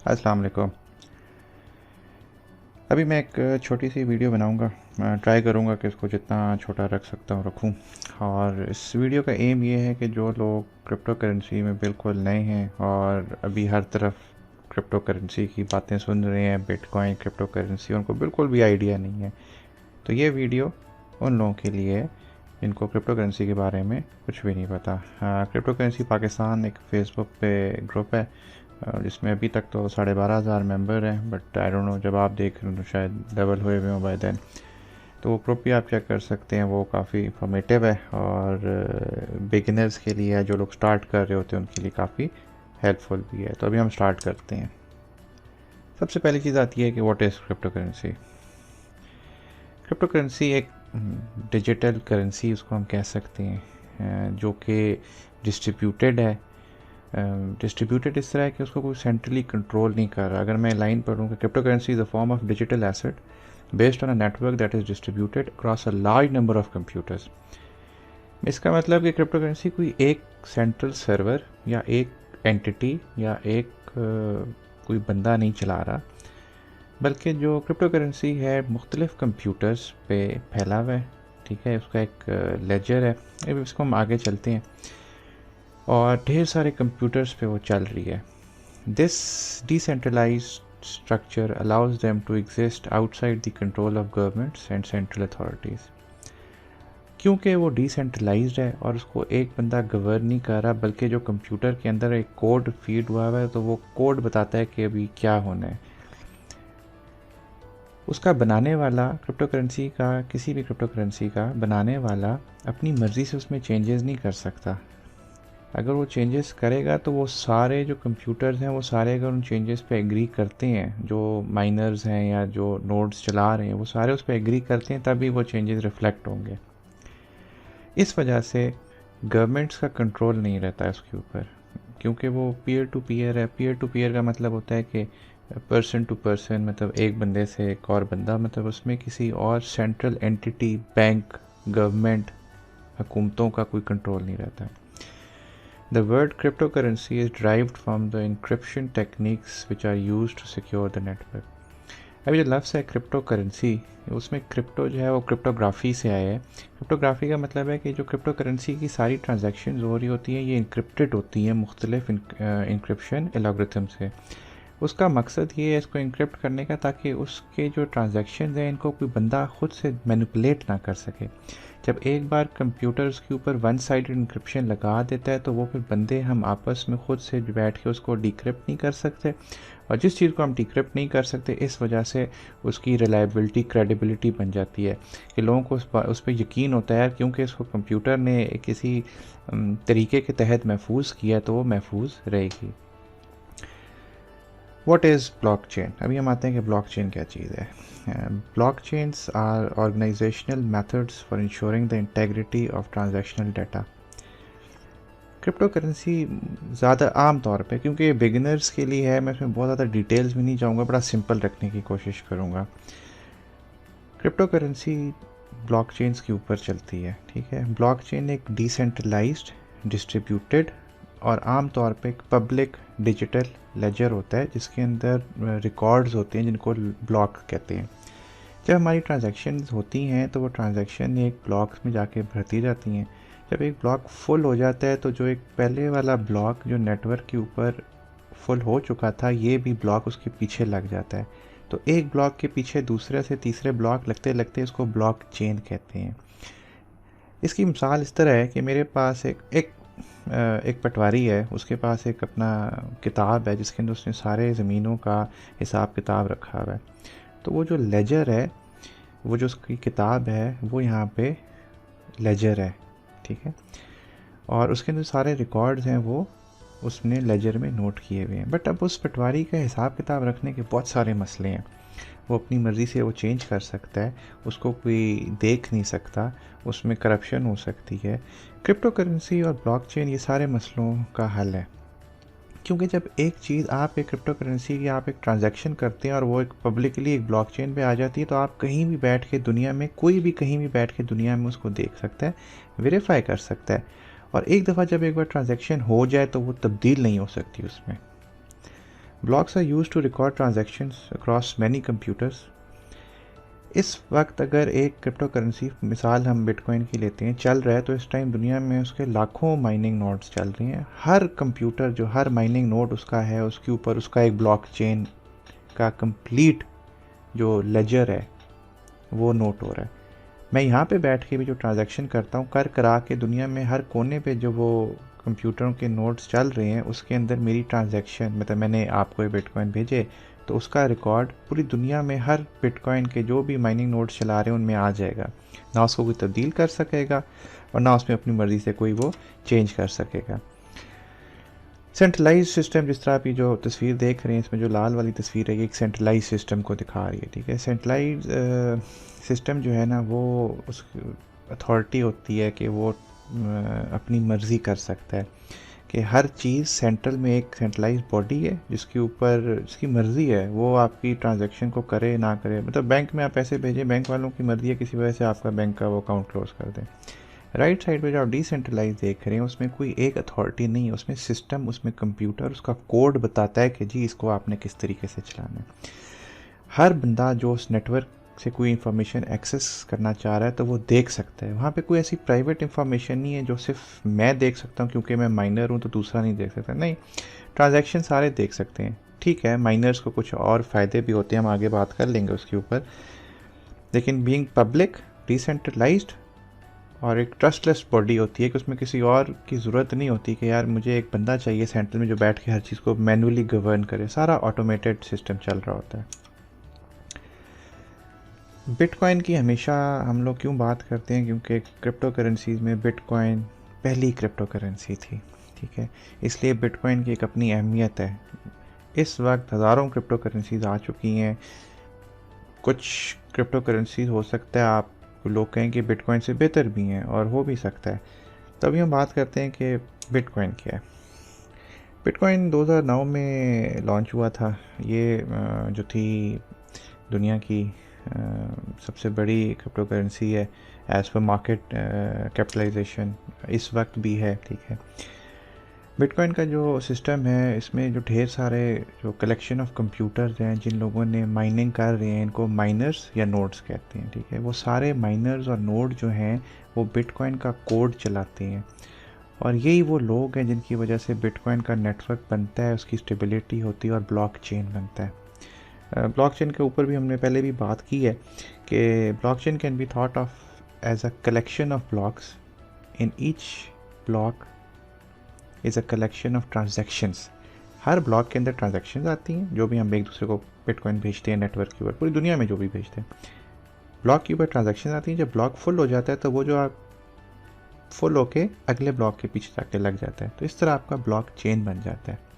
अस्सलाम वालेकुम। अभी मैं एक छोटी सी वीडियो बनाऊंगा। मैं ट्राई करूंगा कि इसको जितना छोटा रख सकता हूँ रखूं। और इस वीडियो का एम ये है कि जो लोग क्रिप्टो करेंसी में बिल्कुल नए हैं और अभी हर तरफ क्रिप्टो करेंसी की बातें सुन रहे हैं, बिटकॉइन क्रिप्टो करेंसी, उनको बिल्कुल भी आइडिया नहीं है, तो ये वीडियो उन लोगों के लिए है जिनको क्रिप्टो करेंसी के बारे में कुछ भी नहीं पता। क्रिप्टो करेंसी पाकिस्तान एक फ़ेसबुक पे ग्रुप है जिसमें अभी तक तो 12,500 मेंबर हैं, बट आई डोंट नो, जब आप देख रहे हो तो शायद डबल हुए हुए हो बाय देन। तो वो ग्रुप भी आप चेक कर सकते हैं, वो काफ़ी इंफॉर्मेटिव है और बिगिनर्स के लिए है, जो लोग स्टार्ट कर रहे होते हैं उनके लिए काफ़ी हेल्पफुल भी है। तो अभी हम स्टार्ट करते हैं। सबसे पहली चीज़ आती है कि what is crypto currency. Crypto currency एक डिजिटल करेंसी उसको हम कह सकते हैं, जो कि डिस्ट्रीब्यूटेड है। डिस्ट्रीब्यूटेड इस तरह है कि उसको कोई सेंट्रली कंट्रोल नहीं कर रहा। अगर मैं लाइन पढ़ूँ कि crypto currency is a form of digital asset based on a network that is distributed across a large number of computers. इसका मतलब कि क्रिप्टो करेंसी कोई एक सेंट्रल सर्वर या एक एंटिटी या एक कोई बंदा नहीं चला रहा, बल्कि जो क्रिप्टो करेंसी है मुख्तलिफ़ कंप्यूटर्स पे फैला हुआ है। ठीक है, उसका एक लेजर है। अब इसको हम आगे चलते हैं और ढेर सारे कंप्यूटर्स पे वो चल रही है। This decentralised structure allows them to exist outside the control of governments and central authorities. क्योंकि वो डिसेंट्रलाइज्ड है और उसको एक बंदा गवर्न नहीं कर रहा, बल्कि जो कंप्यूटर के अंदर एक कोड फीड हुआ है, तो वो कोड बताता है कि अभी क्या होना है। उसका बनाने वाला क्रिप्टो करेंसी का, किसी भी क्रिप्टो करेंसी का बनाने वाला अपनी मर्ज़ी से उसमें चेंजेस नहीं कर सकता। अगर वो चेंजेस करेगा तो वो सारे जो कंप्यूटर्स हैं वो सारे अगर उन चेंजेस पे एग्री करते हैं, जो माइनर्स हैं या जो नोड्स चला रहे हैं वो सारे उस पर एग्री करते हैं, तभी वो चेंजेस रिफ्लेक्ट होंगे। इस वजह से गवर्नमेंट्स का कंट्रोल नहीं रहता है उसके ऊपर, क्योंकि वो पीयर टू पीयर है। पीयर टू पीयर का मतलब होता है कि पर्सन टू पर्सन, मतलब एक बंदे से एक और बंदा, मतलब उसमें किसी और सेंट्रल एंटिटी, बैंक, गवर्नमेंट, हुकूमतों का कोई कंट्रोल नहीं रहता। The word cryptocurrency is derived from the encryption techniques which are used to secure the network. अभी जो लफ्ज़ है क्रिप्टो करेंसी, उसमें क्रिप्टो जो है वो क्रिप्टोग्राफी से आया है। क्रिप्टोग्राफी का मतलब है कि जो क्रिप्टो करेंसी की सारी ट्रांजैक्शन हो रही होती हैं ये इंक्रिप्टेड होती हैं मुख्तलिफ इंक्रिप्शन एल्गोरिथम से। उसका मकसद ये है इसको इंक्रिप्ट करने का, ताकि उसके जो ट्रांजैक्शन हैं इनको कोई बंदा ख़ुद से मैनिपुलेट ना कर सके। जब एक बार कंप्यूटर उसके ऊपर वन साइडेड इंक्रिप्शन लगा देता है तो वो फिर बंदे हम आपस में ख़ुद से बैठ के उसको डिक्रिप्ट नहीं कर सकते, और जिस चीज़ को हम डिक्रिप्ट नहीं कर सकते इस वजह से उसकी रिलायबिलिटी, क्रेडिबिलिटी बन जाती है कि लोगों को उस पर यकीन होता है, क्योंकि इसको कंप्यूटर ने किसी तरीके के तहत महफूज किया तो वो महफूज रहेगी। What is blockchain. अभी हम आते हैं कि ब्लॉकचेन क्या चीज़ है। Blockchains are organisational methods for ensuring the integrity of transactional data. Cryptocurrency ज़्यादा आम तौर पे, क्योंकि बिगिनर्स के लिए है, मैं इसमें बहुत ज़्यादा डिटेल्स में नहीं जाऊँगा, बड़ा सिंपल रखने की कोशिश करूँगा। क्रिप्टो करेंसी ब्लॉकचेन्स के ऊपर चलती है। ठीक है, ब्लॉकचेन एक डिसेंट्रलाइज्ड, डिस्ट्रीब्यूटेड और आम तौर पे एक पब्लिक डिजिटल लेजर होता है जिसके अंदर रिकॉर्ड्स होते हैं जिनको ब्लॉक कहते हैं। जब हमारी ट्रांजैक्शंस होती हैं तो वो ट्रांजैक्शन एक ब्लॉक में जाके भरती जाती हैं। जब एक ब्लॉक फुल हो जाता है तो जो एक पहले वाला ब्लॉक जो नेटवर्क के ऊपर फुल हो चुका था, ये भी ब्लॉक उसके पीछे लग जाता है। तो एक ब्लॉक के पीछे दूसरे से तीसरे ब्लॉक लगते लगते इसको ब्लॉक चेन कहते हैं। इसकी मिसाल इस तरह है कि मेरे पास एक पटवारी है, उसके पास एक अपना किताब है जिसके अंदर उसने सारे ज़मीनों का हिसाब किताब रखा हुआ है। तो वो जो लेजर है, वो जो उसकी किताब है, वो यहाँ पे लेजर है। ठीक है, और उसके अंदर सारे रिकॉर्ड्स हैं वो उसने लेजर में नोट किए हुए हैं। बट अब उस पटवारी का हिसाब किताब रखने के बहुत सारे मसले हैं। वो अपनी मर्ज़ी से वो चेंज कर सकता है, उसको कोई देख नहीं सकता, उसमें करप्शन हो सकती है। क्रिप्टो करेंसी और ब्लॉकचेन ये सारे मसलों का हल है, क्योंकि जब एक चीज़, आप एक क्रिप्टो करेंसी की आप एक ट्रांजैक्शन करते हैं और वो एक पब्लिकली एक ब्लॉकचेन पे आ जाती है, तो आप कहीं भी बैठ के दुनिया में, कोई भी कहीं भी बैठ के दुनिया में उसको देख सकता है, वेरीफाई कर सकता है। और एक दफ़ा जब एक बार ट्रांजैक्शन हो जाए तो वो तब्दील नहीं हो सकती उसमें। Blocks are used to record transactions across many computers. इस वक्त अगर एक क्रिप्टो करेंसी, मिसाल हम बिटकॉइन की लेते हैं, चल रहा है, तो इस टाइम दुनिया में उसके लाखों माइनिंग नोड्स चल रही हैं। हर कंप्यूटर जो हर माइनिंग नोड उसका है, उसके ऊपर उसका एक ब्लॉकचेन का कंप्लीट जो लेजर है वो नोट हो रहा है। मैं यहाँ पे बैठ के भी जो ट्रांजैक्शन करता हूँ, कर करा के दुनिया में हर कोने पे जो वो कंप्यूटरों के नोड्स चल रहे हैं, उसके अंदर मेरी ट्रांजैक्शन, मतलब मैंने आपको ये बिटकॉइन भेजे तो उसका रिकॉर्ड पूरी दुनिया में हर बिटकॉइन के जो भी माइनिंग नोड्स चला रहे हैं उनमें आ जाएगा। ना उसको कोई तब्दील कर सकेगा और ना उसमें अपनी मर्ज़ी से कोई वो चेंज कर सकेगा। सेंट्रलाइज सिस्टम, जिस तरह आप ये जो तस्वीर देख रहे हैं, इसमें जो लाल वाली तस्वीर है, ये एक सेंट्रलाइज सिस्टम को दिखा रही है, ठीक है। सेंट्रलाइज सिस्टम जो है ना, वो उस अथॉरिटी होती है कि वो अपनी मर्ज़ी कर सकता है कि हर चीज़ सेंट्रल में एक सेंट्रलाइज बॉडी है जिसके ऊपर जिसकी मर्ज़ी है वो आपकी ट्रांजैक्शन को करे ना करे। मतलब बैंक में आप पैसे भेजें, बैंक वालों की मर्ज़ी है किसी वजह से आपका बैंक का वो अकाउंट क्लोज कर दें। राइट साइड पे जो आप डिसेंट्रलाइज देख रहे हैं, उसमें कोई एक अथॉरिटी नहीं है, उसमें सिस्टम, उसमें कंप्यूटर, उसका कोड बताता है कि जी इसको आपने किस तरीके से चलाना है। हर बंदा जो उस नेटवर्क से कोई इंफॉर्मेशन एक्सेस करना चाह रहा है तो वो देख सकता है। वहाँ पे कोई ऐसी प्राइवेट इंफॉर्मेशन नहीं है जो सिर्फ मैं देख सकता हूँ क्योंकि मैं माइनर हूँ तो दूसरा नहीं देख सकता। नहीं, ट्रांजैक्शन सारे देख सकते हैं। ठीक है, माइनर्स को कुछ और फ़ायदे भी होते हैं, हम आगे बात कर लेंगे उसके ऊपर, लेकिन बीइंग पब्लिक, डिसेंट्रलाइज्ड और एक ट्रस्टलेस बॉडी होती है कि उसमें किसी और की ज़रूरत नहीं होती कि यार मुझे एक बंदा चाहिए सेंट्रल में जो बैठ के हर चीज़ को मैनुअली गवर्न करे। सारा ऑटोमेटेड सिस्टम चल रहा होता है। बिटकॉइन की हमेशा हम लोग क्यों बात करते हैं, क्योंकि क्रिप्टो करेंसीज में बिटकॉइन पहली क्रिप्टो करेंसी थी, ठीक है। इसलिए बिटकॉइन की एक अपनी अहमियत है। इस वक्त हज़ारों क्रिप्टो करेंसीज आ चुकी हैं। कुछ क्रिप्टो करेंसीज हो सकता है आप लोग कहें कि बिटकॉइन से बेहतर भी हैं, और हो भी सकता है। तभी हम बात करते हैं कि बिटकॉइन क्या है। बिटकॉइन 2009 में लॉन्च हुआ था। ये जो थी दुनिया की सबसे बड़ी क्रिप्टो करेंसी है एज़ पर मार्केट कैपिटलाइजेशन, इस वक्त भी है, ठीक है। बिटकॉइन का जो सिस्टम है, इसमें जो ढेर सारे जो कलेक्शन ऑफ कंप्यूटर्स हैं जिन लोगों ने माइनिंग कर रहे हैं, इनको माइनर्स या नोड्स कहते हैं, ठीक है। वो सारे माइनर्स और नोड जो हैं वो बिटकॉइन का कोड चलाते हैं, और यही वो लोग हैं जिनकी वजह से बिटकॉइन का नेटवर्क बनता है, उसकी स्टेबिलिटी होती है और ब्लॉकचेन बनता है। ब्लॉकचेन के ऊपर भी हमने पहले भी बात की है कि blockchain can be thought of as a collection of blocks. In each block is a collection of transactions. हर ब्लॉक के अंदर ट्रांजैक्शंस आती हैं, जो भी हम एक दूसरे को बिटकॉइन भेजते हैं नेटवर्क के ऊपर, पूरी दुनिया में जो भी भेजते हैं, ब्लॉक के ऊपर ट्रांजैक्शन आती हैं। जब ब्लॉक फुल हो जाता है तो वो जो आप फुल होके अगले ब्लॉक के पीछे जाके लग जाता है, तो इस तरह आपका ब्लॉक चेन बन जाता है।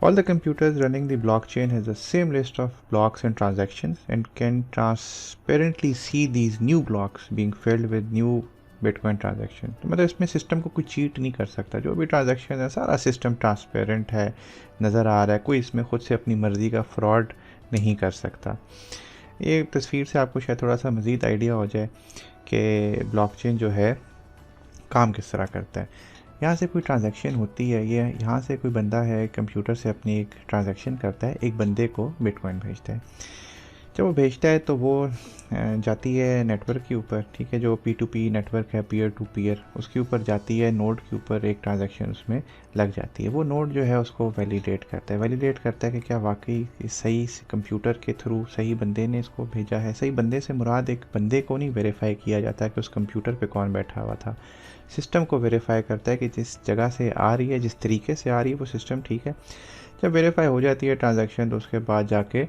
All the computers running the blockchain has the same list of blocks and transactions and can transparently see these new blocks being filled with new Bitcoin transaction। तो मतलब इसमें सिस्टम को कोई चीट नहीं कर सकता, जो भी ट्रांजैक्शन है सारा सिस्टम ट्रांसपेरेंट है, नज़र आ रहा है, कोई इसमें ख़ुद से अपनी मर्ज़ी का फ्रॉड नहीं कर सकता। ये तस्वीर से आपको शायद थोड़ा सा मज़ीद आइडिया हो जाए कि ब्लॉकचेन जो है काम किस तरह करता है। यहाँ से कोई ट्रांजैक्शन होती है, ये यहाँ से कोई बंदा है कंप्यूटर से अपनी एक ट्रांजैक्शन करता है, एक बंदे को बिटकॉइन भेजता है। जब वो भेजता है तो वो जाती है नेटवर्क के ऊपर, ठीक है, जो P2P नेटवर्क है, पीयर टू पीयर, उसके ऊपर जाती है, नोड के ऊपर एक ट्रांजैक्शन उसमें लग जाती है। वो नोड जो है उसको वैलिडेट करता है कि क्या वाकई सही कंप्यूटर के थ्रू सही बंदे ने इसको भेजा है। सही बंदे से मुराद एक बंदे को नहीं वेरीफाई किया जाता है कि उस कंप्यूटर पे कौन बैठा हुआ था, सिस्टम को वेरीफाई करता है कि जिस जगह से आ रही है, जिस तरीके से आ रही है वो सिस्टम ठीक है। जब वेरीफाई हो जाती है ट्रांजैक्शन तो उसके बाद जाके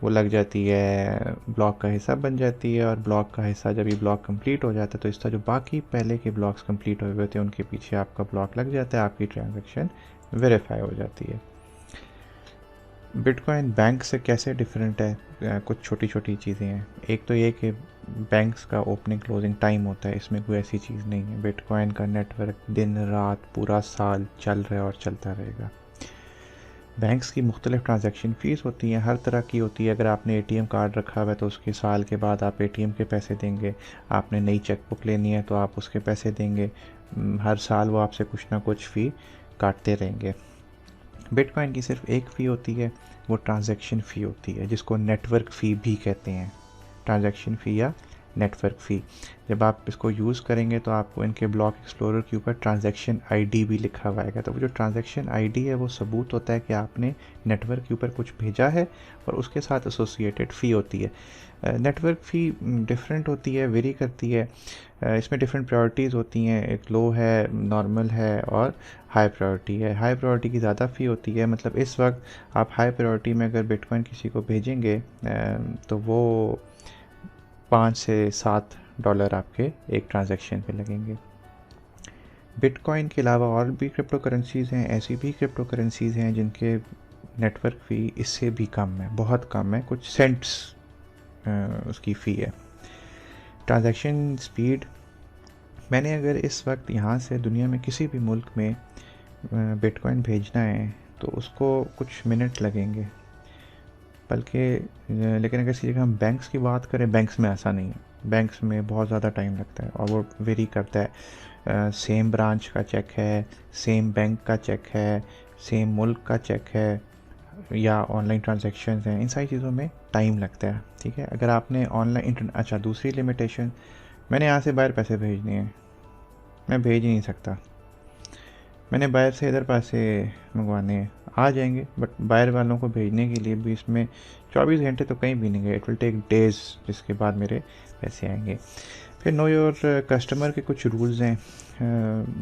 वो लग जाती है, ब्लॉक का हिस्सा बन जाती है, और ब्लॉक का हिस्सा जब ये ब्लॉक कंप्लीट हो जाता है तो इस तरह जो बाकी पहले के ब्लॉक्स कंप्लीट हुए होते हैं उनके पीछे आपका ब्लॉक लग जाता है, आपकी ट्रांजैक्शन वेरीफाई हो जाती है। बिटकॉइन बैंक से कैसे डिफरेंट है, कुछ छोटी छोटी चीज़ें हैं। एक तो ये कि बैंक्स का ओपनिंग क्लोजिंग टाइम होता है, इसमें कोई ऐसी चीज़ नहीं है। बिटकॉइन का नेटवर्क दिन रात पूरा साल चल रहा है और चलता रहेगा। बैंक्स की मुख्तलिफ ट्रांजैक्शन फ़ीस होती हैं, हर तरह की होती है। अगर आपने ATM कार्ड रखा हुआ है तो उसके साल के बाद आप ATM के पैसे देंगे, आपने नई चेक बुक लेनी है तो आप उसके पैसे देंगे, हर साल वो आपसे कुछ ना कुछ फ़ी काटते रहेंगे। बिटकॉइन की सिर्फ एक फ़ी होती है, वो ट्रांजैक्शन फ़ी होती है, जिसको नेटवर्क फ़ी भी कहते हैं। ट्रांजैक्शन फ़ी या नेटवर्क फ़ी। जब आप इसको यूज़ करेंगे तो आपको इनके ब्लॉक एक्सप्लोरर के ऊपर ट्रांजैक्शन आईडी भी लिखा हुआ है। तो वो जो ट्रांजैक्शन आईडी है वो सबूत होता है कि आपने नेटवर्क के ऊपर कुछ भेजा है, और उसके साथ एसोसिएटेड फ़ी होती है। नेटवर्क फ़ी डिफरेंट होती है, वेरी करती है। इसमें डिफरेंट प्रायोरिटीज़ होती हैं, एक लो है, नॉर्मल है और हाई प्रायोरिटी है। हाई प्रायोरिटी की ज़्यादा फ़ी होती है, मतलब इस वक्त आप हाई प्रायोरिटी में अगर बिटकॉइन किसी को भेजेंगे तो वो 5 से 7 डॉलर आपके एक ट्रांजैक्शन पे लगेंगे। बिटकॉइन के अलावा और भी क्रिप्टो करेंसीज़ हैं, ऐसी भी क्रिप्टो करेंसीज़ हैं जिनके नेटवर्क फ़ी इससे भी कम है, बहुत कम है, कुछ सेंट्स उसकी फ़ी है। ट्रांजैक्शन स्पीड, मैंने अगर इस वक्त यहाँ से दुनिया में किसी भी मुल्क में बिटकॉइन भेजना है तो उसको कुछ मिनट लगेंगे, बल्कि लेकिन अगर इसी जगह हम बैंक्स की बात करें, बैंक्स में ऐसा नहीं है। बैंक्स में बहुत ज़्यादा टाइम लगता है और वो वेरी करता है। सेम ब्रांच का चेक है, सेम बैंक का चेक है, सेम मुल्क का चेक है, या ऑनलाइन ट्रांजैक्शंस हैं, इन सारी चीज़ों में टाइम लगता है। ठीक है, अगर आपने ऑनलाइन अच्छा, दूसरी लिमिटेशन, मैंने यहाँ से बाहर पैसे भेजने हैं, मैं भेज ही नहीं सकता। मैंने बाहर से इधर पैसे मंगवाने हैं, आ जाएंगे, बट बाहर वालों को भेजने के लिए भी इसमें 24 घंटे तो कहीं भी नहीं गए, इट विल टेक डेज़, जिसके बाद मेरे पैसे आएंगे। फिर नो योर कस्टमर के कुछ रूल्स हैं।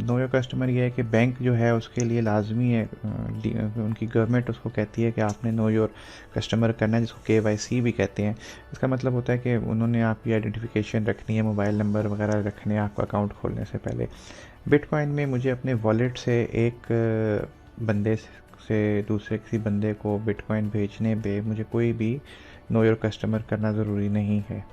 नो योर कस्टमर ये है कि बैंक जो है उसके लिए लाजमी है, उनकी गवर्नमेंट उसको कहती है कि आपने नो योर कस्टमर करना है, जिसको KYC भी कहते हैं। इसका मतलब होता है कि उन्होंने आपकी आइडेंटिफिकेशन रखनी है, मोबाइल नंबर वगैरह रखने हैं आपका अकाउंट खोलने से पहले। बिटकॉइन में मुझे अपने वॉलेट से एक बंदे से दूसरे किसी बंदे को बिटकॉइन भेजने पे मुझे कोई भी नो योर कस्टमर करना ज़रूरी नहीं है।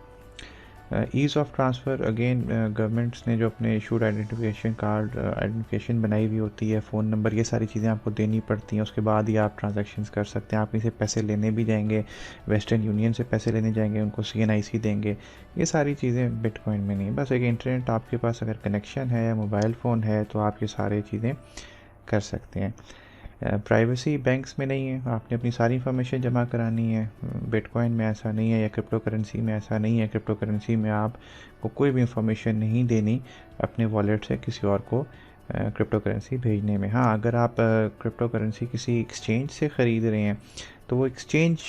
Ease of transfer, again governments ने जो अपने इशूड आइडेंटिफिकेशन कार्ड, आइडेंटिफिकेशन बनाई हुई होती है, फ़ोन नंबर, ये सारी चीज़ें आपको देनी पड़ती हैं, उसके बाद ही आप ट्रांजैक्शंस कर सकते हैं। आप कहीं से पैसे लेने भी जाएंगे, वेस्टर्न यूनियन से पैसे लेने जाएंगे, उनको CNIC देंगे, ये सारी चीज़ें बिटकॉइन में नहीं है। बस एक इंटरनेट आपके पास अगर कनेक्शन है, मोबाइल फ़ोन है, तो आप ये सारी चीज़ें कर सकते हैं। प्राइवेसी बैंक्स में नहीं है, आपने अपनी सारी इन्फॉर्मेशन जमा करानी है। बिटकॉइन में ऐसा नहीं है, या क्रिप्टो करेंसी में ऐसा नहीं है। क्रिप्टो करेंसी में आपको कोई भी इंफॉर्मेशन नहीं देनी अपने वॉलेट से किसी और को क्रिप्टो करेंसी भेजने में। हाँ, अगर आप क्रिप्टो करेंसी किसी एक्सचेंज से ख़रीद रहे हैं तो वो एक्सचेंज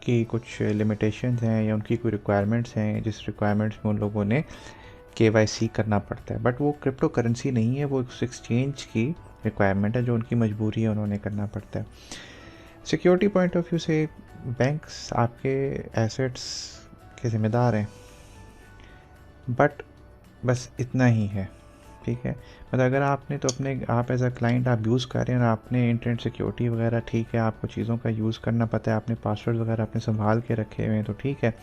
की कुछ लिमिटेशंस हैं या उनकी कोई रिक्वायरमेंट्स हैं, जिस रिक्वायरमेंट्स में उन लोगों ने KYC करना पड़ता है, बट वो क्रिप्टो करेंसी नहीं है, वो उस एक्सचेंज की रिक्वायरमेंट है, जो उनकी मजबूरी है, उन्होंने करना पड़ता है। सिक्योरिटी पॉइंट ऑफ व्यू से बैंक्स आपके एसेट्स के ज़िम्मेदार हैं, बट बस इतना ही है। ठीक है, मतलब अगर आपने तो अपने आप एज अ क्लाइंट आप यूज़ कर रहे हैं और आपने इंटरनेट सिक्योरिटी वगैरह ठीक है, आपको चीज़ों का यूज़ करना पता है, आपने पासवर्ड वगैरह अपने संभाल के रखे हुए हैं, तो ठीक है।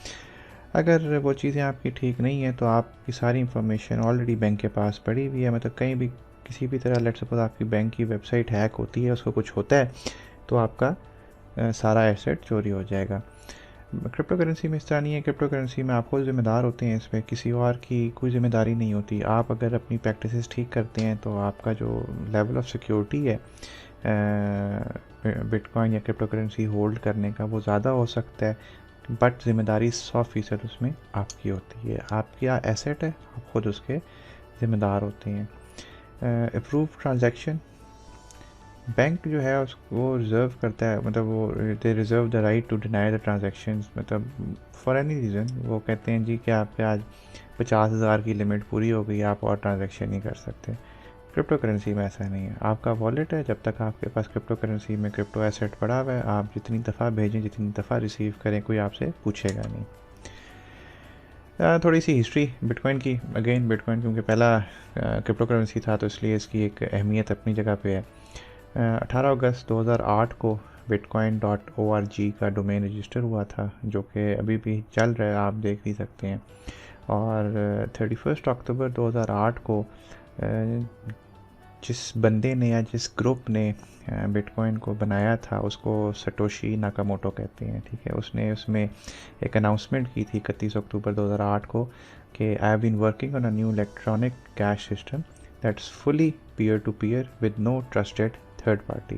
अगर वो चीज़ें आपकी ठीक नहीं है तो आपकी सारी इंफॉर्मेशन ऑलरेडी बैंक के पास पड़ी हुई है, मतलब कहीं भी किसी भी तरह, लेट्स सपोज आपकी बैंक की वेबसाइट हैक होती है, उसको कुछ होता है तो आपका सारा एसेट चोरी हो जाएगा। क्रिप्टो करेंसी में इस तरह नहीं है। क्रिप्टो करेंसी में आप खुद ज़िम्मेदार होते हैं, इसमें किसी और की कोई ज़िम्मेदारी नहीं होती। आप अगर अपनी प्रैक्टिसेस ठीक करते हैं तो आपका जो लेवल ऑफ सिक्योरिटी है बिटकॉइन या क्रिप्टो करेंसी होल्ड करने का, वो ज़्यादा हो सकता है, बट ज़िम्मेदारी 100% उसमें आपकी होती है। आपका एसेट है, आप खुद उसके ज़िम्मेदार होते हैं। अप्रूव ट्रांजैक्शन, बैंक जो है उसको रिज़र्व करता है, मतलब वो they reserve the right to deny the transactions, मतलब फॉर एनी रीज़न वो कहते हैं जी कि आपके आज 50,000 की लिमिट पूरी हो गई, आप और ट्रांजैक्शन नहीं कर सकते। क्रिप्टो करेंसी में ऐसा नहीं है, आपका वॉलेट है, जब तक आपके पास क्रिप्टो करेंसी में क्रिप्टो एसेट पड़ा हुआ है, आप जितनी दफ़ा भेजें, जितनी दफ़ा रिसीव करें, कोई आपसे पूछेगा नहीं। थोड़ी सी हिस्ट्री बिटकॉइन की, अगेन बिटकॉइन क्योंकि पहला क्रिप्टो करेंसी था तो इसलिए इसकी एक अहमियत अपनी जगह पे है। 18 अगस्त 2008 को bitcoin.org का डोमेन रजिस्टर हुआ था, जो कि अभी भी चल रहा है, आप देख ही सकते हैं। और 31 अक्टूबर 2008 को जिस बंदे ने या जिस ग्रुप ने बिटकॉइन को बनाया था उसको सटोशी नाकामोटो कहते हैं। ठीक है, उसने उसमें एक अनाउंसमेंट की थी 31 अक्टूबर 2008 को कि I have been working on a new electronic cash system that's fully peer to peer with no trusted third party.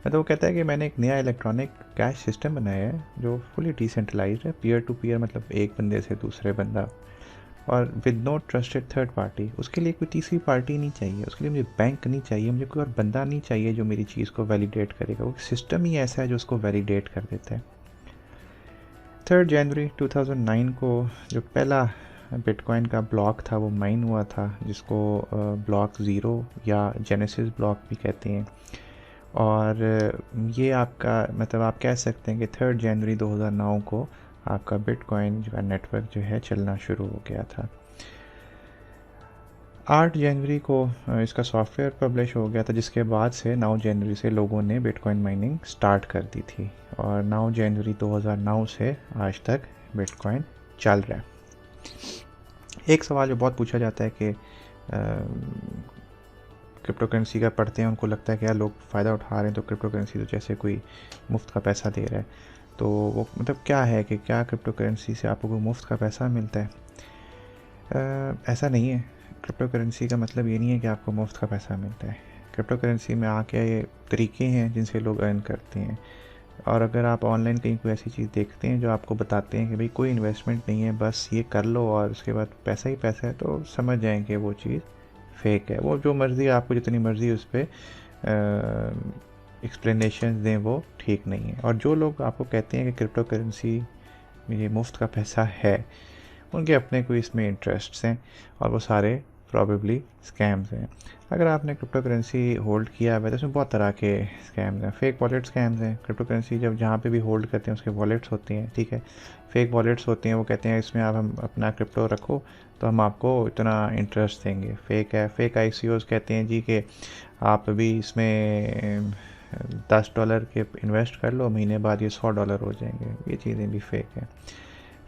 मतलब वो कहता है कि मैंने एक नया इलेक्ट्रॉनिक कैश सिस्टम बनाया है जो फुली डिसेंट्रलाइज्ड है, पीयर टू पीयर, मतलब एक बंदे से दूसरे बंदा, और with no trusted third party. उसके लिए कोई तीसरी पार्टी नहीं चाहिए, उसके लिए मुझे बैंक नहीं चाहिए, मुझे कोई और बंदा नहीं चाहिए जो मेरी चीज़ को वैलिडेट करेगा। वो सिस्टम ही ऐसा है जो उसको वैलिडेट कर देता है। 3 जनवरी 2009 को जो पहला बिटकॉइन का ब्लॉक था वो माइन हुआ था, जिसको ब्लॉक ज़ीरो या जेनेसिस ब्लॉक भी कहते हैं। और ये आपका मतलब आप कह सकते हैं कि 3 जनवरी 2009 को आपका बिटकॉइन का नेटवर्क जो है चलना शुरू हो गया था। 8 जनवरी को इसका सॉफ्टवेयर पब्लिश हो गया था, जिसके बाद से 9 जनवरी से लोगों ने बिटकॉइन माइनिंग स्टार्ट कर दी थी, और 9 जनवरी 2009 से आज तक बिटकॉइन चल रहा है। एक सवाल जो बहुत पूछा जाता है कि क्रिप्टो करेंसी का पढ़ते हैं, उनको लगता है कि यार लोग फ़ायदा उठा रहे हैं तो क्रिप्टो करेंसी तो जैसे कोई मुफ्त का पैसा दे रहा है। तो वो मतलब क्या है कि क्या क्रिप्टो करेंसी से आपको कोई मुफ्त का पैसा मिलता है? ऐसा नहीं है। क्रिप्टो करेंसी का मतलब ये नहीं है कि आपको मुफ्त का पैसा मिलता है। क्रिप्टो करेंसी में आके ये तरीके हैं जिनसे लोग अर्न करते हैं, और अगर आप ऑनलाइन कहीं कोई ऐसी चीज़ देखते हैं जो आपको बताते हैं कि भाई कोई इन्वेस्टमेंट नहीं है, बस ये कर लो और उसके बाद पैसा ही पैसा है, तो समझ जाएं कि वो चीज़ फेक है। वो जो मर्ज़ी आपको जितनी मर्ज़ी उस पर एक्सप्लेनेशन दें वो ठीक नहीं है। और जो लोग आपको कहते हैं कि क्रिप्टो करेंसी ये मुफ्त का पैसा है, उनके अपने कोई इसमें इंटरेस्ट्स हैं, और वो सारे प्रॉबेबली स्कैम्स हैं। अगर आपने क्रिप्टो करेंसी होल्ड किया है तो उसमें बहुत तरह के स्कैम्स हैं। फेक वॉलेट स्कैम्स हैं। क्रिप्टो करेंसी जब जहाँ पे भी होल्ड करते हैं उसके वॉलेट्स होती हैं, ठीक है, फेक वॉलेट्स होती हैं। वो कहते हैं इसमें आप हम अपना क्रिप्टो रखो तो हम आपको इतना इंटरेस्ट देंगे। फेक है। फेक ICOs कहते हैं जी कि आप अभी इसमें $10 के इन्वेस्ट कर लो, महीने बाद ये $100 हो जाएंगे। ये चीज़ें भी फेक हैं।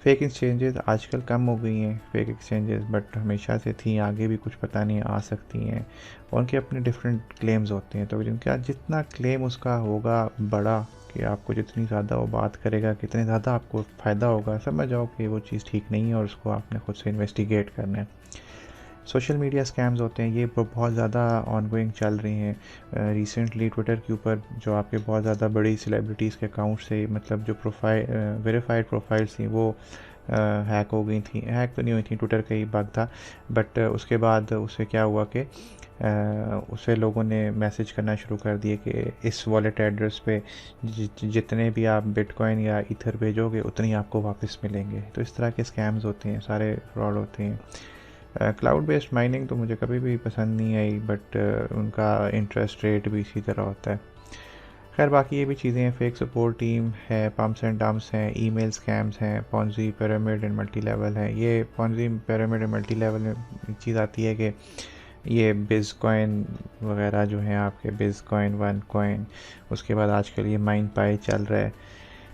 फेक एक्सचेंजेस आजकल कम हो गई हैं फेक एक्सचेंजेस, बट हमेशा से थी, आगे भी कुछ पता नहीं आ सकती हैं। और उनके अपने डिफरेंट क्लेम्स होते हैं, तो जिनका जितना क्लेम उसका होगा बड़ा, कि आपको जितनी ज़्यादा वो बात करेगा कितने ज़्यादा आपको फ़ायदा होगा, समझ जाओ कि वो चीज़ ठीक नहीं है और उसको आपने खुद से इन्वेस्टिगेट करना है। सोशल मीडिया स्कैम्स होते हैं, ये बहुत ज़्यादा ऑनगोइंग चल रही हैं। रिसेंटली ट्विटर के ऊपर जो आपके बहुत ज़्यादा बड़ी सेलिब्रिटीज़ के अकाउंट से, मतलब जो वेरीफाइड प्रोफाइल्स थी वो हैक हो गई थी। हैक तो नहीं हुई थी, ट्विटर का ही बग था, बट उसके बाद उससे क्या हुआ कि उसे लोगों ने मैसेज करना शुरू कर दिए कि इस वॉलेट एड्रेस पे जितने भी आप बिटकॉइन या ईथर भेजोगे उतनी आपको वापस मिलेंगे। तो इस तरह के स्कैम्स होते हैं, सारे फ्रॉड होते हैं। क्लाउड बेस्ड माइनिंग तो मुझे कभी भी पसंद नहीं आई, बट उनका इंटरेस्ट रेट भी इसी तरह होता है। खैर बाकी ये भी चीज़ें हैं। फेक सपोर्ट टीम है, पम्प्स एंड डम्प्स हैं, ईमेल स्कैम्स हैं, Ponzi pyramid and multi level है। ये Ponzi pyramid and multi level में चीज़ आती है कि ये बिटकॉइन वगैरह जो हैं आपके, बिटकॉइन, वन कॉइन, उसके बाद आजकल ये माइन पाई चल रहा है,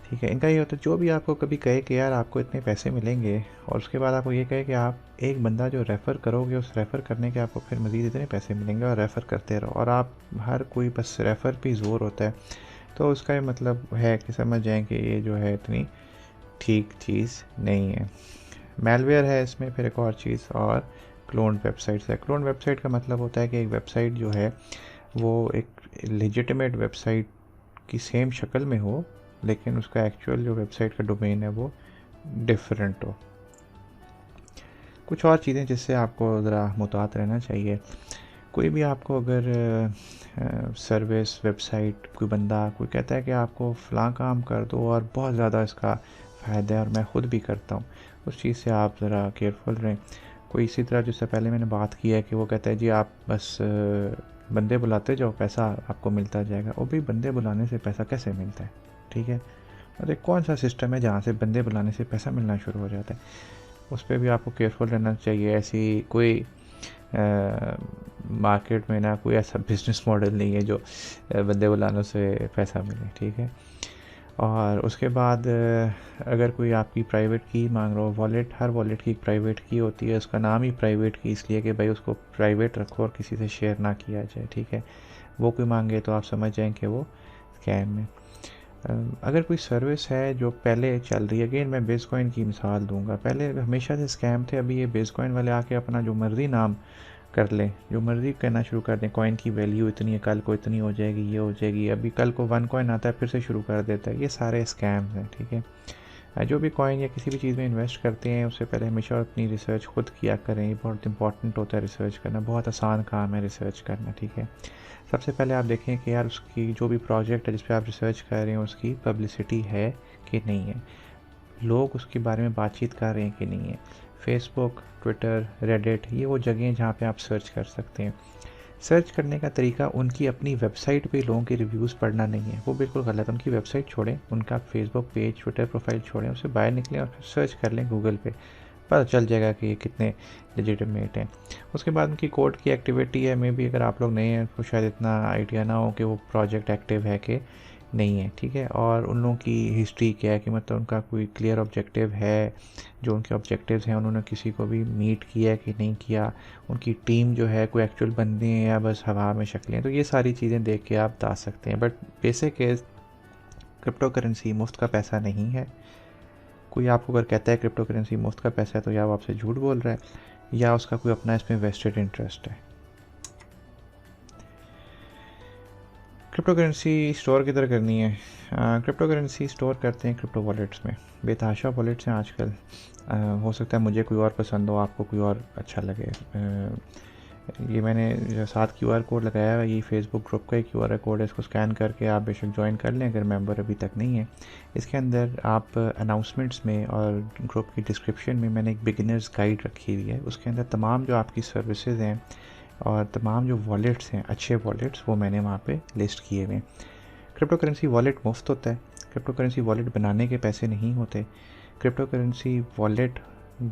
ठीक है। इनका ये होता है जो भी आपको कभी कहे कि यार आपको इतने पैसे मिलेंगे, और उसके बाद आपको ये कहे कि आप एक बंदा जो रेफ़र करोगे उस रेफ़र करने के आपको फिर मज़ीद इतने पैसे मिलेंगे, और रेफ़र करते रहो, और आप हर कोई बस रेफ़र पे ज़ोर होता है, तो उसका ये मतलब है कि समझ जाएं कि ये जो है इतनी ठीक चीज़ नहीं है। मेलवेयर है इसमें फिर एक और चीज़, और क्लोन्ड वेबसाइट्स है। क्लोन्ड वेबसाइट का मतलब होता है कि एक वेबसाइट जो है वो एक लेजिटिमेट वेबसाइट की सेम शक्ल में हो, लेकिन उसका एक्चुअल जो वेबसाइट का डोमेन है वो डिफरेंट हो। कुछ और चीज़ें जिससे आपको ज़रा मुतात रहना चाहिए। कोई भी आपको अगर सर्विस वेबसाइट कोई बंदा कोई कहता है कि आपको फ़लाँ काम कर दो और बहुत ज़्यादा इसका फ़ायदा है और मैं ख़ुद भी करता हूँ, उस चीज़ से आप ज़रा केयरफुल रहें। कोई इसी तरह जिससे पहले मैंने बात की है कि वो कहता है जी आप बस बंदे बुलाते जाओ पैसा आपको मिलता जाएगा। वो भी बंदे बुलाने से पैसा कैसे मिलता है, ठीक है। और एक कौन सा सिस्टम है जहाँ से बंदे बुलाने से पैसा मिलना शुरू हो जाता है, उस पर भी आपको केयरफुल रहना चाहिए। ऐसी कोई मार्केट में ना कोई ऐसा बिज़नेस मॉडल नहीं है जो बंदे बुलाने से पैसा मिले, ठीक है। और उसके बाद अगर कोई आपकी प्राइवेट की मांग रहा हो, वॉलेट, हर वॉलेट की एक प्राइवेट की होती है, उसका नाम ही प्राइवेट की इसलिए कि भाई उसको प्राइवेट रखो और किसी से शेयर ना किया जाए, ठीक है। वो कोई मांगे तो आप समझ जाएं कि वो स्कैम है। अगर कोई सर्विस है जो पहले चल रही है, अगेन मैं बिटकॉइन की मिसाल दूंगा, पहले हमेशा से स्कैम थे, अभी ये बिटकॉइन वाले आके अपना जो मर्ज़ी नाम कर लें, जो मर्ज़ी करना शुरू कर दें। कॉइन की वैल्यू इतनी है, कल को इतनी हो जाएगी, ये हो जाएगी, अभी कल को 1 कॉइन आता है फिर से शुरू कर देता है। ये सारे स्कैम्स हैं, ठीक है। जो भी कॉइन या किसी भी चीज़ में इन्वेस्ट करते हैं उससे पहले हमेशा अपनी रिसर्च खुद किया करें। ये बहुत इंपॉर्टेंट होता है रिसर्च करना, बहुत आसान काम है रिसर्च करना, ठीक है। सबसे पहले आप देखें कि यार उसकी जो भी प्रोजेक्ट है जिस पे आप रिसर्च कर रहे हैं उसकी पब्लिसिटी है कि नहीं है, लोग उसके बारे में बातचीत कर रहे हैं कि नहीं है। फेसबुक, ट्विटर, रेडिट, ये वो जगह हैं जहाँ पे आप सर्च कर सकते हैं। सर्च करने का तरीका उनकी अपनी वेबसाइट पे लोगों के रिव्यूज़ पढ़ना नहीं है, वो बिल्कुल गलत है। उनकी वेबसाइट छोड़ें, उनका फेसबुक पेज, ट्विटर प्रोफाइल छोड़ें, उससे बाहर निकलें और फिर सर्च कर लें गूगल पे, पता चल जाएगा कि ये कितने लेजिटिमेट हैं। उसके बाद उनकी कोड की एक्टिविटी है, मे भी अगर आप लोग नए हैं तो शायद इतना आइडिया ना हो कि वो प्रोजेक्ट एक्टिव है कि नहीं है, ठीक है। और उन लोगों की हिस्ट्री क्या है कि मतलब उनका कोई क्लियर ऑब्जेक्टिव है, जो उनके ऑब्जेक्टिव्स हैं उन्होंने किसी को भी मीट किया कि नहीं किया, उनकी टीम जो है कोई एक्चुअल बंदे हैं या बस हवा में शक्लें हैं। तो ये सारी चीज़ें देख के आप बता सकते हैं। But basic is crypto currency मुफ्त का पैसा नहीं है। कोई आपको अगर कहता है क्रिप्टो करेंसी मुफ्त का पैसा है तो या वो आपसे झूठ बोल रहा है या उसका कोई अपना इसमें वेस्टेड इंटरेस्ट है। क्रिप्टो करेंसी स्टोर किधर करनी है? क्रिप्टो करेंसी स्टोर करते हैं क्रिप्टो वॉलेट्स में। बेतहाशा वॉलेट्स हैं आजकल। हो सकता है मुझे कोई और पसंद हो, आपको कोई और अच्छा लगे। ये मैंने जो साथ QR कोड लगाया है, ये फेसबुक ग्रुप का ही QR कोड है। इसको स्कैन करके आप बेशक ज्वाइन कर लें अगर मेंबर अभी तक नहीं है। इसके अंदर आप अनाउंसमेंट्स में और ग्रुप की डिस्क्रिप्शन में मैंने एक बिगिनर्स गाइड रखी हुई है। उसके अंदर तमाम जो आपकी सर्विसेज हैं और तमाम जो वॉलेट्स हैं, अच्छे वॉलेट्स, वो मैंने वहाँ पे लिस्ट किए हुए हैं। क्रिप्टो करेंसी वॉलेट मुफ्त होता है। क्रिप्टो करेंसी वॉलेट बनाने के पैसे नहीं होते। क्रिप्टो करेंसी वॉलेट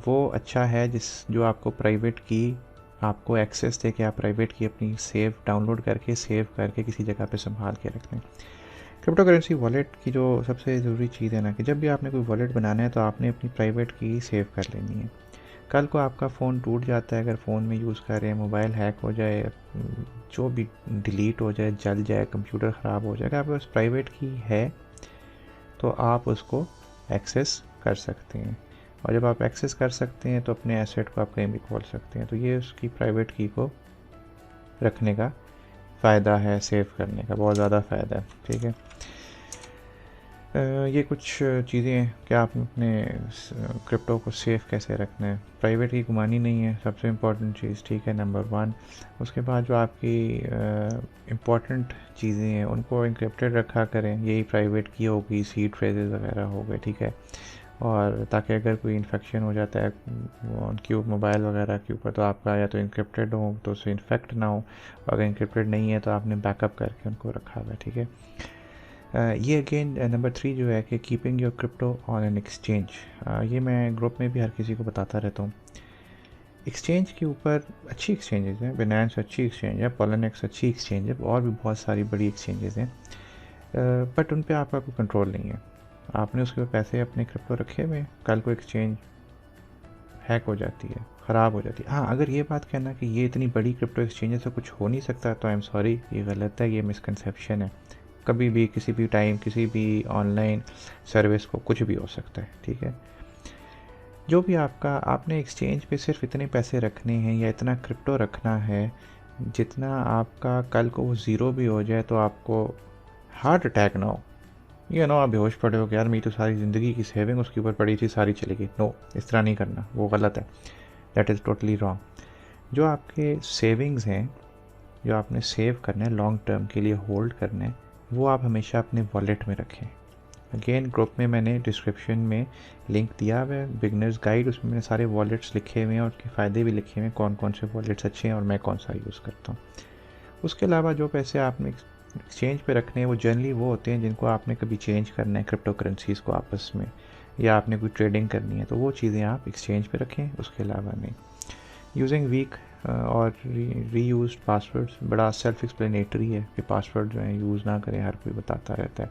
वो अच्छा है जो आपको प्राइवेट की आपको एक्सेस दे के आप प्राइवेट की अपनी सेव डाउनलोड करके सेव करके किसी जगह पे संभाल के रख लें। क्रिप्टो करेंसी वॉलेट की जो सबसे ज़रूरी चीज़ है ना कि जब भी आपने कोई वॉलेट बनाना है तो आपने अपनी प्राइवेट की सेव कर लेनी है। कल को आपका फ़ोन टूट जाता है, अगर फ़ोन में यूज़ कर रहे हैं, मोबाइल हैक हो जाए, जो भी डिलीट हो जाए, जल जाए, कंप्यूटर ख़राब हो जाए, अगर आपके पास प्राइवेट की है तो आप उसको एक्सेस कर सकते हैं। और जब आप एक्सेस कर सकते हैं तो अपने एसेट को आप कहीं भी खोल सकते हैं। तो ये उसकी प्राइवेट की को रखने का फ़ायदा है, सेव करने का बहुत ज़्यादा फ़ायदा है, ठीक है। ये कुछ चीज़ें हैं कि आप अपने क्रिप्टो को सेफ कैसे रखना है। प्राइवेट की घुमानी नहीं है सबसे इम्पॉर्टेंट चीज़, ठीक है, नंबर 1। उसके बाद जो आपकी इम्पॉर्टेंट चीज़ें हैं उनको इंक्रिप्टेड रखा करें। यही प्राइवेट की होगी, सीड फ्रेजेस वगैरह हो गए, ठीक है। और ताकि अगर कोई इन्फेक्शन हो जाता है उनके मोबाइल वगैरह के ऊपर तो आपका या तो इंक्रिप्टेड हो तो उससे इन्फेक्ट ना हो, अगर इंक्रिप्टेड नहीं है तो आपने बैकअप करके उनको रखा हुआ है, ठीक है। ये अगेन नंबर 3 जो है कि keeping your crypto on an exchange. ये मैं ग्रुप में भी हर किसी को बताता रहता हूँ। एक्सचेंज के ऊपर अच्छी एक्सचेंजेस हैं, बिनांस अच्छी एक्सचेंज है, पॉलिनेक्स अच्छी एक्सचेंज है, और भी बहुत सारी बड़ी एक्सचेंजेस हैं, बट उन पे आपका कोई कंट्रोल नहीं है। आपने उसके ऊपर पैसे अपने क्रिप्टो रखे हुए, कल को एक्सचेंज हैक हो जाती है, ख़राब हो जाती है। हाँ, अगर ये बात कहना कि ये इतनी बड़ी क्रिप्टो एक्सचेंज से कुछ हो नहीं सकता तो आई एम सॉरी, ये गलत है, ये मिसकंसेप्शन है। कभी भी किसी भी टाइम किसी भी ऑनलाइन सर्विस को कुछ भी हो सकता है, ठीक है। जो भी आपने एक्सचेंज पे सिर्फ इतने पैसे रखने हैं या इतना क्रिप्टो रखना है जितना आपका कल को वो ज़ीरो भी हो जाए तो आपको हार्ट अटैक ना हो। ये ना आप बेहोश पड़े हो कि यार मेरी तो सारी ज़िंदगी की सेविंग उसके ऊपर पड़ी थी, सारी चली गई। नो, इस तरह नहीं करना, वो गलत है, दैट इज़ टोटली रॉन्ग। जो आपके सेविंग्स हैं, जो आपने सेव करना है लॉन्ग टर्म के लिए होल्ड करना है, वो आप हमेशा अपने वॉलेट में रखें। अगेन ग्रुप में मैंने डिस्क्रिप्शन में लिंक दिया हुआ है, बिगनर्स गाइड, उसमें मैंने सारे वॉलेट्स लिखे हुए हैं और उसके फ़ायदे भी लिखे हुए हैं, कौन कौन से वॉलेट्स अच्छे हैं और मैं कौन सा यूज़ करता हूँ। उसके अलावा जो पैसे आपने एक्सचेंज पे रखने हैं वो जनरली वो होते हैं जिनको आपने कभी चेंज करना है क्रिप्टो करेंसीज़ को आपस में, या आपने कोई ट्रेडिंग करनी है, तो वो चीज़ें आप एक्सचेंज पे रखें, उसके अलावा नहीं। यूजिंग वीक और रीयूज पासवर्ड्स बड़ा सेल्फ एक्सप्लेनेटरी है कि पासवर्ड जो है यूज़ ना करें, हर कोई बताता रहता है।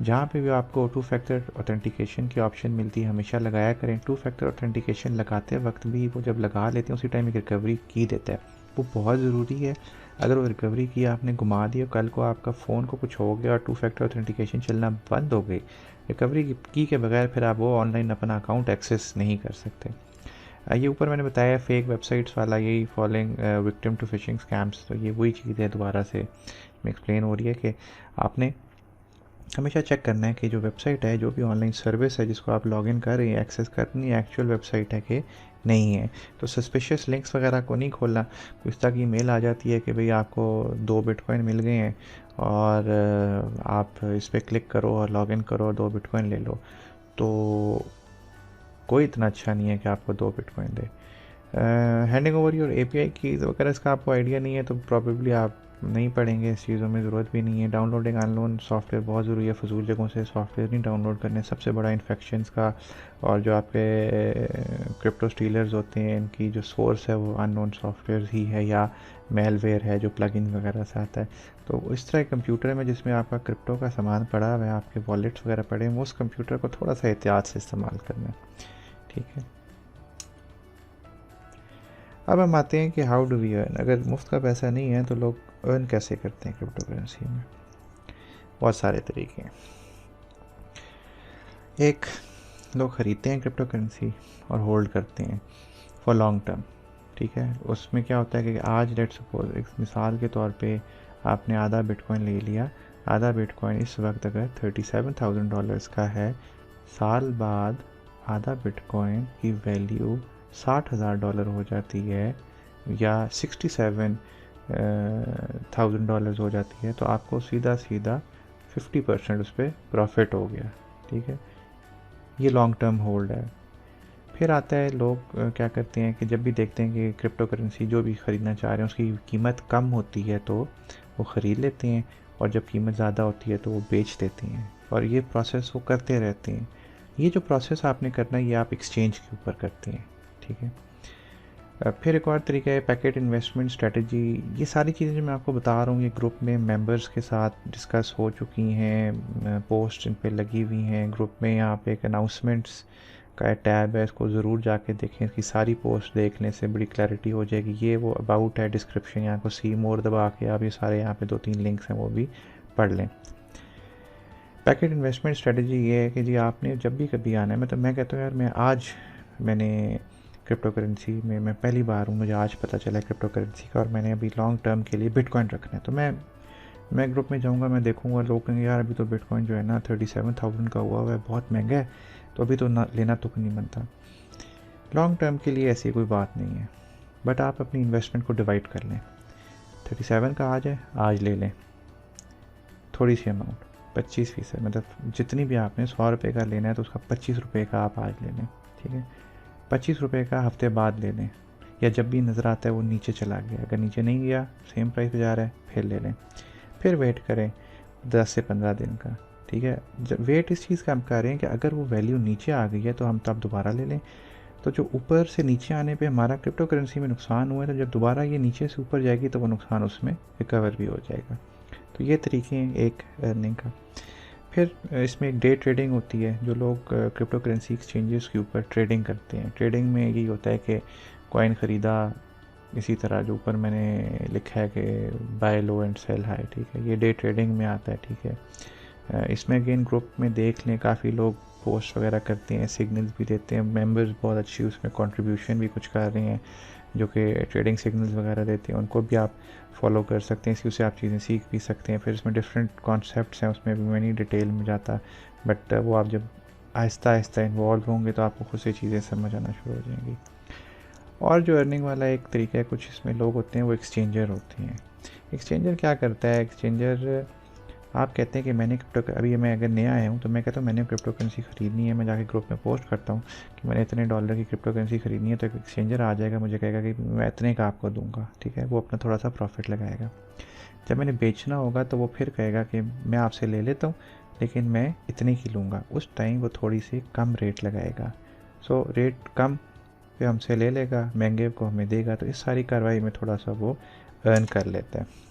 जहाँ पे भी आपको 2 फैक्टर ऑथेंटिकेशन की ऑप्शन मिलती है हमेशा लगाया करें। 2 फैक्टर ऑथेंटिकेशन लगाते वक्त भी वो जब लगा लेते हैं उसी टाइम एक रिकवरी की देता है, वो बहुत ज़रूरी है। अगर वो रिकवरी की आपने घुमा दी और कल को आपका फ़ोन को कुछ हो गया और 2 फैक्टर ऑथेंटिकेशन चलना बंद हो गई, रिकवरी की के बगैर फिर आप वो ऑनलाइन अपना अकाउंट एक्सेस नहीं कर सकते। ये ऊपर मैंने बताया फेक वेबसाइट्स वाला, यही following victim to phishing scams, तो ये वही चीज़ है दोबारा से में एक्सप्लेन हो रही है कि आपने हमेशा चेक करना है कि जो वेबसाइट है, जो भी ऑनलाइन सर्विस है जिसको आप लॉगिन कर रहे हैं, एक्सेस करनी है, एक्चुअल वेबसाइट है कि नहीं है। तो सस्पिशियस लिंक्स वगैरह को नहीं खोलना। कुछ तक ईमेल आ जाती है कि भाई आपको 2 बिटकॉइन मिल गए हैं और आप इस पर क्लिक करो और लॉगिन करो, 2 बिटकॉइन ले लो। तो कोई इतना अच्छा नहीं है कि आपको 2 bitcoin they. Handing over your API keys वगैरह इसका आपको आइडिया नहीं है तो प्रॉबेबली आप नहीं पढ़ेंगे, इस चीज़ों में ज़रूरत भी नहीं है। डाउनलोडिंग अननोन सॉफ्टवेयर बहुत ज़रूरी है, फजूल जगहों से सॉफ्टवेयर नहीं डाउनलोड करने। सबसे बड़ा इन्फेक्शंस का और जो आपके क्रिप्टो स्टीलर्स होते हैं इनकी जो सोर्स है वो अननोन सॉफ्टवेयर ही है या मेलवेयर है जो प्लगइन वगैरह से आता है। तो इस तरह कंप्यूटर में जिसमें आपका क्रिप्टो का सामान पड़ा हुआ है, आपके वॉलेट्स वगैरह पड़े हैं, उस कंप्यूटर को थोड़ा सा एहतियात से इस्तेमाल करना है, ठीक है। अब हम आते हैं कि हाउ डू वी अर्न। अगर मुफ्त का पैसा नहीं है तो लोग अर्न कैसे करते हैं क्रिप्टो करेंसी में। बहुत सारे तरीके हैं। एक, लोग ख़रीदते हैं क्रिप्टो करेंसी और होल्ड करते हैं फॉर लॉन्ग टर्म, ठीक है। उसमें क्या होता है कि आज लेट सपोज एक मिसाल के तौर पे आपने आधा बिटकॉइन ले लिया। आधा बिटकॉइन इस वक्त अगर $37,000 का है, साल बाद आधा बिटकॉइन की वैल्यू $60,000 हो जाती है या $67,000 हो जाती है, तो आपको सीधा सीधा 50% उस पर प्रॉफिट हो गया, ठीक है। ये लॉन्ग टर्म होल्ड है। फिर आता है लोग क्या करते हैं कि जब भी देखते हैं कि क्रिप्टो करेंसी जो भी ख़रीदना चाह रहे हैं उसकी कीमत कम होती है तो वो ख़रीद लेते हैं, और जब कीमत ज़्यादा होती है तो वो बेच देते हैं, और ये प्रोसेस वो करते रहते हैं। ये जो प्रोसेस आपने करना है ये आप एक्सचेंज के ऊपर करते हैं, ठीक है। फिर एक और तरीका है पैकेट इन्वेस्टमेंट स्ट्रेटजी। ये सारी चीज़ें जो मैं आपको बता रहा हूँ ये ग्रुप में मेंबर्स के साथ डिस्कस हो चुकी हैं, पोस्ट इन पे लगी हुई हैं ग्रुप में। यहाँ पे एक अनाउंसमेंट्स का टैब है, इसको ज़रूर जाके देखें, इसकी सारी पोस्ट देखने से बड़ी क्लैरिटी हो जाएगी। ये वो अबाउट है, डिस्क्रिप्शन यहाँ को सी मोर दबा के आप ये सारे यहाँ पे 2-3 लिंक्स हैं वो भी पढ़ लें। पैकेट इन्वेस्टमेंट स्ट्रेटजी ये है कि जी आपने जब भी कभी आना है, मतलब मैं कहता हूँ यार मैंने क्रिप्टो करेंसी में मैं पहली बार हूँ, मुझे आज पता चला है क्रिप्टो करेंसी का, और मैंने अभी लॉन्ग टर्म के लिए बिटकॉइन रखना है। तो मैं ग्रुप में जाऊँगा, मैं देखूँगा, लोग कहेंगे यार अभी तो बिटकॉइन जो है ना 37,000 का हुआ है, बहुत महंगा है, तो अभी तो ना लेना तो नहीं बनता। लॉन्ग टर्म के लिए ऐसी कोई बात नहीं है, बट आप अपनी इन्वेस्टमेंट को डिवाइड कर लें। 37 का आज है, आज ले लें थोड़ी सी अमाउंट, 25%, मतलब जितनी भी आपने 100 रुपये का लेना है तो उसका 25 रुपये का आप आज ले लें, ठीक है। 25 रुपये का हफ्ते बाद ले लें, या जब भी नज़र आता है वो नीचे चला गया, अगर नीचे नहीं गया सेम प्राइस पे जा रहा है फिर ले लें। फिर वेट करें 10 से 15 दिन का, ठीक है। जब वेट इस चीज़ का हम कर रहे हैं कि अगर वो वैल्यू नीचे आ गई है तो हम तब दोबारा ले लें। तो जो ऊपर से नीचे आने पे हमारा क्रिप्टो करेंसी में नुकसान हुआ है, तो जब दोबारा ये नीचे से ऊपर जाएगी तो वो नुकसान उसमें रिकवर भी हो जाएगा। तो ये तरीके हैं एक अर्निंग का। फिर इसमें एक डे ट्रेडिंग होती है, जो लोग क्रिप्टो करेंसी एक्सचेंजेस के ऊपर ट्रेडिंग करते हैं। ट्रेडिंग में यही होता है कि कॉइन ख़रीदा, इसी तरह जो ऊपर मैंने लिखा है कि buy low and sell high, ठीक है, ये डे ट्रेडिंग में आता है, ठीक है। इसमें अगेन ग्रुप में देख लें, काफ़ी लोग पोस्ट वगैरह करते हैं, सिग्नल्स भी देते हैं, मेंबर्स बहुत अच्छी उसमें कंट्रीब्यूशन भी कुछ कर रहे हैं जो कि ट्रेडिंग सिग्नल्स वगैरह देते हैं, उनको भी आप फॉलो कर सकते हैं, इससे आप चीज़ें सीख भी सकते हैं। फिर इसमें डिफरेंट कॉन्सेप्ट्स हैं, उसमें भी मैं नहीं डिटेल में जाता, बट वो आप जब आहिस्ता आहिस्ता इन्वॉल्व होंगे तो आपको खुद से चीज़ें समझ आना शुरू हो जाएंगी। और जो अर्निंग वाला एक तरीका है, कुछ इसमें लोग होते हैं वो एक्सचेंजर होते हैं। एक्सचेंजर क्या करता है, एक्सचेंजर आप कहते हैं कि मैंने अभी मैं अगर नया आया हूँ तो मैं कहता हूँ मैंने क्रिप्टो करेंसी ख़रीदनी है, मैं जाके ग्रुप में पोस्ट करता हूँ कि मैंने इतने डॉलर की क्रिप्टो करेंसी ख़रीदनी है, तो एक एक्सचेंजर आ जाएगा, मुझे कहेगा कि मैं इतने का आपको दूंगा, ठीक है। वो अपना थोड़ा सा प्रॉफिट लगाएगा। जब मैंने बेचना होगा तो वो फिर कहेगा कि मैं आपसे ले लेता हूँ लेकिन मैं इतने की लूँगा, उस टाइम वो थोड़ी सी कम रेट लगाएगा। सो रेट कम पे हमसे ले लेगा, महंगे को हमें देगा, तो इस सारी कार्रवाई में थोड़ा सा वो अर्न कर लेता है।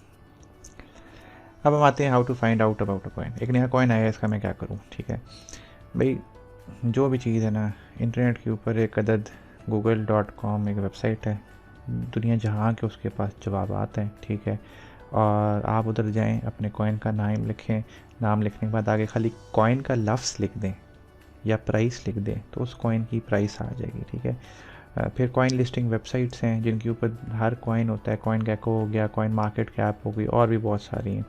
अब हम आते हैं how to find out about a coin. एक नया कॉइन आया है, इसका मैं क्या करूं, ठीक है भाई। जो भी चीज़ है ना इंटरनेट के ऊपर एक अदद google.com एक वेबसाइट है, दुनिया जहाँ के उसके पास जवाब आते हैं, ठीक है। और आप उधर जाएं, अपने कॉइन का नाम लिखें, नाम लिखने के बाद आगे खाली कॉइन का लफ्ज़ लिख दें या प्राइस लिख दें तो उस कॉइन की प्राइस आ जाएगी, ठीक है। फिर कॉइन लिस्टिंग वेबसाइट्स हैं जिनके ऊपर हर कॉइन होता है, कॉइन गैको हो गया, कॉइन मार्केट कैप हो गई, और भी बहुत सारी हैं।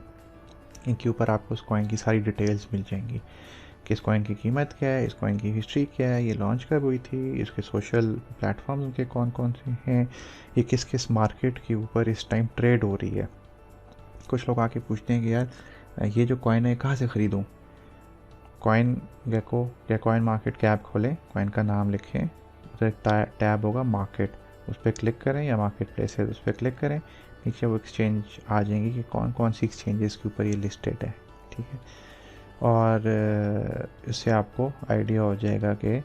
इनके ऊपर आपको उस कॉइन की सारी डिटेल्स मिल जाएंगी कि इस कॉइन की कीमत क्या है, इस कॉइन की हिस्ट्री क्या है, ये लॉन्च कब हुई थी, इसके सोशल प्लेटफॉर्म उनके कौन कौन से हैं, ये किस किस मार्केट के ऊपर इस टाइम ट्रेड हो रही है। कुछ लोग आके पूछते हैं कि यार ये जो कॉइन है कहाँ से ख़रीदूँ। कॉइन गैको या कॉइन मार्केट कैप खोलें, कॉइन का नाम लिखें, उधर टैब होगा मार्केट, उस पर क्लिक करें, या मार्केट प्लेस है उस पर क्लिक करें, नीचे वो एक्सचेंज आ जाएंगी कि कौन कौन सी एक्सचेंजेस के ऊपर ये लिस्टेड है, ठीक है। और इससे आपको आइडिया हो जाएगा कि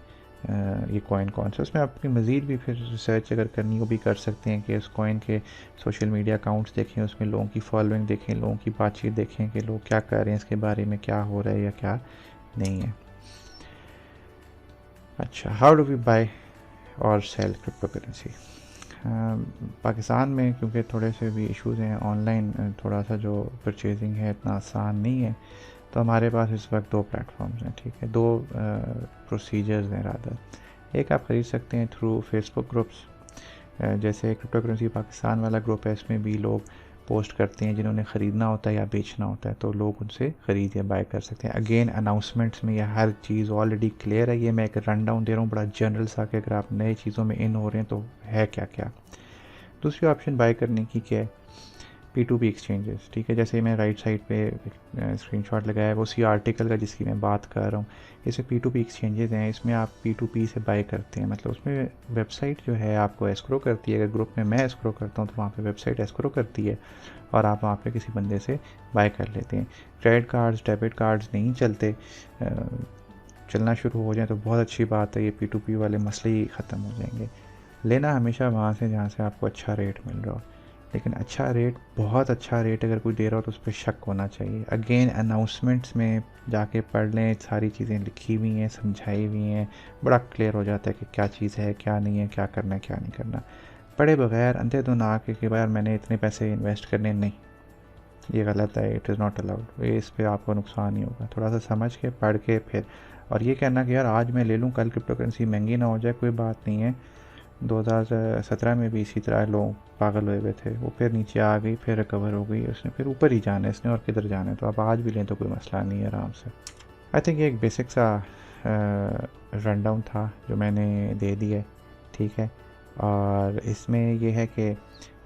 ये कॉइन कौन सा। उसमें आपकी मज़ीद भी फिर रिसर्च अगर करनी हो भी कर सकते हैं कि उस कॉइन के सोशल मीडिया अकाउंट्स देखें, उसमें लोगों की फॉलोइंग देखें, लोगों की बातचीत देखें कि लोग क्या कर रहे हैं, इसके बारे में क्या हो रहा है या क्या नहीं है। अच्छा, हाउ डू वी बाय और सेल क्रिप्टो करेंसी। पाकिस्तान में क्योंकि थोड़े से भी इश्यूज़ हैं, ऑनलाइन थोड़ा सा जो परचेजिंग है इतना आसान नहीं है, तो हमारे पास इस वक्त दो प्लेटफॉर्म्स हैं, ठीक है, दो प्रोसीजर्स हैं रादर। एक आप ख़रीद सकते हैं थ्रू फेसबुक ग्रुप्स, जैसे क्रिप्टो करेंसी पाकिस्तान वाला ग्रुप है, इसमें भी लोग पोस्ट करते हैं जिन्होंने ख़रीदना होता है या बेचना होता है, तो लोग उनसे ख़रीद या बाय कर सकते हैं। अगेन अनाउंसमेंट्स में यह हर चीज़ ऑलरेडी क्लियर है, ये मैं एक रन डाउन दे रहा हूँ बड़ा जनरल सा कि अगर आप नए चीज़ों में इन हो रहे हैं तो है क्या क्या। दूसरी ऑप्शन बाय करने की क्या है, P2P एक्सचेंजेस, ठीक है, जैसे मैं राइट साइड पे स्क्रीनशॉट लगाया है वो उसी आर्टिकल का जिसकी मैं बात कर रहा हूँ। इसमें P2P एक्सचेंजेस हैं, इसमें आप P2P से बाय करते हैं, मतलब उसमें वेबसाइट जो है आपको एस्क्रो करती है। अगर ग्रुप में मैं एस्क्रो करता हूँ तो वहाँ पे वेबसाइट एस्क्रो करती है और आप वहाँ पे किसी बंदे से बाय कर लेते हैं। क्रेडिट कार्ड्स, डेबिट कार्ड्स नहीं चलते, चलना शुरू हो जाए तो बहुत अच्छी बात है, ये P2P वाले मसले ही ख़त्म हो जाएंगे। लेना हमेशा वहाँ से जहाँ से आपको अच्छा रेट मिल रहा हो, लेकिन अच्छा रेट, बहुत अच्छा रेट अगर कोई दे रहा हो तो उस पर शक होना चाहिए। अगेन अनाउंसमेंट्स में जाके पढ़ लें, सारी चीज़ें लिखी हुई हैं, समझाई हुई हैं, बड़ा क्लियर हो जाता है कि क्या चीज़ है क्या नहीं है, क्या करना है क्या नहीं करना। पढ़े बगैर अंधे तो ना आके कि यार मैंने इतने पैसे इन्वेस्ट करने, नहीं, ये गलत है, इट इज़ नॉट अलाउड। इस पर आपको नुकसान ही होगा। थोड़ा सा समझ के पढ़ के फिर, और ये कहना कि यार आज मैं ले लूँ कल क्रिप्टो करेंसी महंगी ना हो जाए, कोई बात नहीं है। 2017 में भी इसी तरह लोग पागल हुए हुए थे, वो फिर नीचे आ गई, फिर रिकवर हो गई, उसने फिर ऊपर ही जाना है इसने, और किधर जाना है, तो आप आज भी लें तो कोई मसला नहीं है आराम से। आई थिंक ये एक बेसिक सा रन डाउन था जो मैंने दे दिया है, ठीक है। और इसमें ये है कि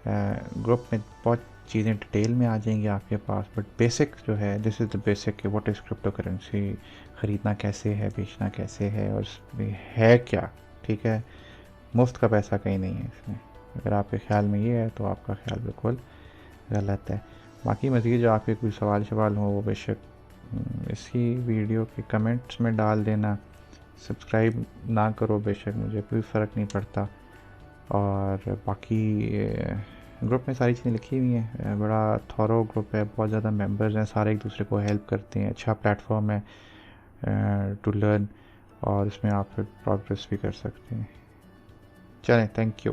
ग्रुप में बहुत चीज़ें डिटेल में आ जाएंगी आपके पास, बट बेसिक जो है, दिस इज़ द बेसिक कि व्हाट इज़ क्रिप्टो करेंसी, ख़रीदना कैसे है, बेचना कैसे है, और इसमें है क्या, ठीक है। मुफ्त का पैसा कहीं नहीं है इसमें। अगर आपके ख्याल में ये है तो आपका ख्याल बिल्कुल गलत है। बाकी मज़ीद जो आपके कोई सवाल हो वो बेशक इसी वीडियो के कमेंट्स में डाल देना। सब्सक्राइब ना करो बेशक, मुझे कोई फ़र्क नहीं पड़ता। और बाकी ग्रुप में सारी चीज़ें लिखी हुई हैं, बड़ा थॉरो ग्रुप है, बहुत ज़्यादा मेंबर्स हैं, सारे एक दूसरे को हेल्प करते हैं, अच्छा प्लेटफॉर्म है टू लर्न, और इसमें आप फिर प्रोग्रेस भी कर सकते हैं। चलें, थैंक यू।